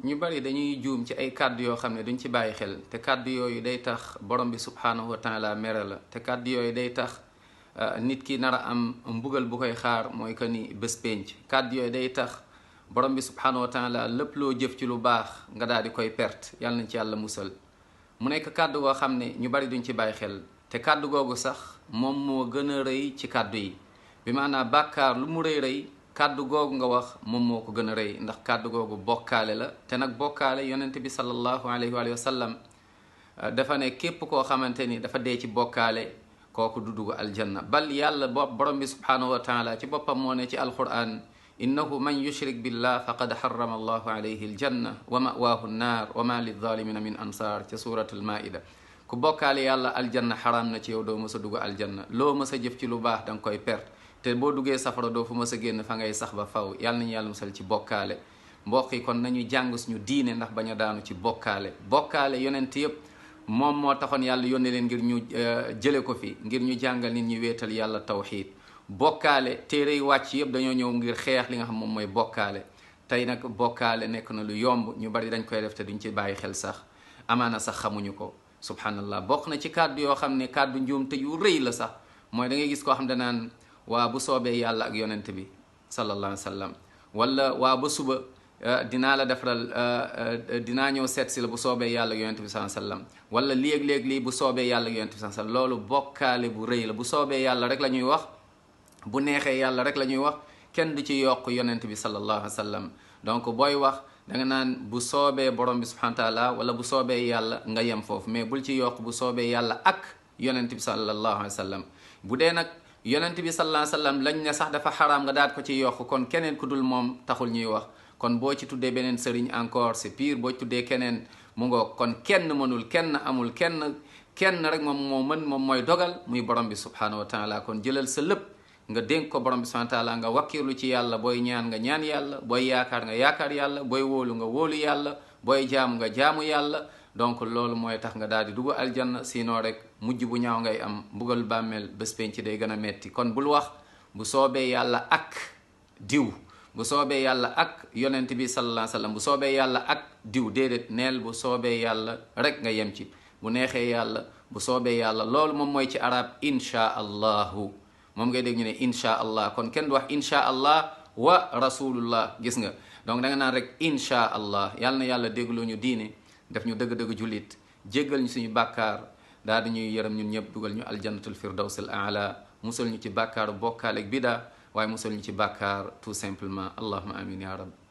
ñu bari dañuy juum ci ay kàddu yoo xam ne duñ ci bàyyi xel te kàddu yooyu day tax borom bi subhanahu wa taala mere la te kàddu yooyu day tax nit ki nar a am mbugal bu koy xaar mooy que ni bés pénc kàddu yooyu day tax borom bi subhanahu wa taala lépp loo jëf ci lu baax nga daal di koy perte yàlla nañ ci yàlla musal mu nekk kàddu goo xam ne ñu bari duñ ci bàyyi xel te kàddu googu sax moom moo gën a rëy ci kàddu yi bi maanaam bàkkaar lu mu rëy rëy kàddu googu nga wax moom moo ko gën a rëy ndax kàddu googu bokkaale la te nag bokkaale yonent bi sallallahu alayhi wa sallam dafa ne képp koo xamante ni dafa dee ci bokkaale kooku du dugg aljanna bal yàlla borom bi subhanahu wa taala ci boppam moo ne ci alquran innahu man yushrik billah faqad harrama allahu alayhi aljanna wa mawaahu nnaar wa ma lidzalimina min ansaar ca suratul maida ku bokkaale yàlla aljanna xaraam na ci yow doo mës a dugg aljanna loo mës a jëf ci lu baax da nga koy perte te boo duggee safara doo fu mës a génn fa ngay sax ba faw yàlla nañu yàlla musal ci bokkaale mbokk yi kon nañu jàng suñu diine ndax bañ a daanu ci bokkaale yonent yëpp moom moo taxoon yàlla yónnee leen ngir ñu jële ko fi ngir ñu jàngal nit ñi wéetal yàlla tawxiid bokkaale téere yi wàcc yëpp dañoo ñëw ngir xeex li nga xam moom mooy bokkaale tey nag bokkaale nekk na lu yomb ñu bari dañ koy def te duñ ci bàyyi xel sax amaana sax xamuñu ko subhanallah bokk na ci kàddu yoo xam ne kàddu njuumte yu rëy la sax mooy da ngay gis koo xam ne danaan waa bu soobee yàlla ak yonent bi sallallahu alayhi wa sallam wala waa ba suba dinaa la defaral dinaa ñëw seet si la bu soobee yàlla ak yonent bi sallallahu alayhi wa sallam wala léeg-léeg lii bu soobee yàlla ak yonent bi sallallahu alayhi wa sallam loolu bokkaale bu rëy la bu soobee yàlla rek la ñuy wax bu neexee yàlla rek la ñuy wax kenn du ci yokk yonent bi sallallahu alayhi wa sallam donc booy wax da nga naan bu soobee borom bi subhanahu wa taala wala bu soobee yàlla nga yem foofu mais bul ci yokk bu soobee yàlla ak yonent bi sallallahu alayhi wa sallam bu dee nag yonent bi sallallahu alayhi wa sallam lañ ne sax dafa xaraam nga daat ko ci yokk kon keneen ku dul moom taxul ñuy wax kon boo ci tuddee beneen sëriñ encore c'est pire boo ci tuddee keneen mu ngoog kon kenn mënul kenn amul kenn rek moom moo mën moom mooy dogal muy borom bi subhanahu wa taala kon jëlal sa lépp nga dénk ko borom bi subhanahu wa taala nga wakkirlu ci yàlla booy ñaan nga ñaan yàlla booy yaakaar nga yaakaar yàlla booy wóolu nga wóolu yàlla booy jaamu nga jaamu yàlla donc loolu mooy tax nga daal di dugg aljanna sinon rek mujj bu ñaaw ngay am mbugal bàmmeel bés penc ci day gën a metti kon bul wax bu soobee yàlla ak diw bu soobee yàlla ak yonent bi sallallahu alayhi wa sallam bu soobee yàlla ak diw déedéet neel bu soobee yàlla rek nga yem ci bu neexee yàlla bu soobee yàlla loolu moom mooy ci arab insha allahu moom ngay dégg ñu ne insha allah kon kenn du wax insha allah wa rasulullah gis nga donc da nga naan rek insha allah yàlla na yàlla déggloo ñu diine def ñu dëgg-dëgg jullit jéggal ñu suñu bàkkaar daal di ñuy yërëm ñun ñëpp dugal ñu aljannatul firdaws al aala musal ñu ci bàkkaaru bokkaale ak bida waaye musal ñu ci bàkkaar tout simplement allahuma amin ya rab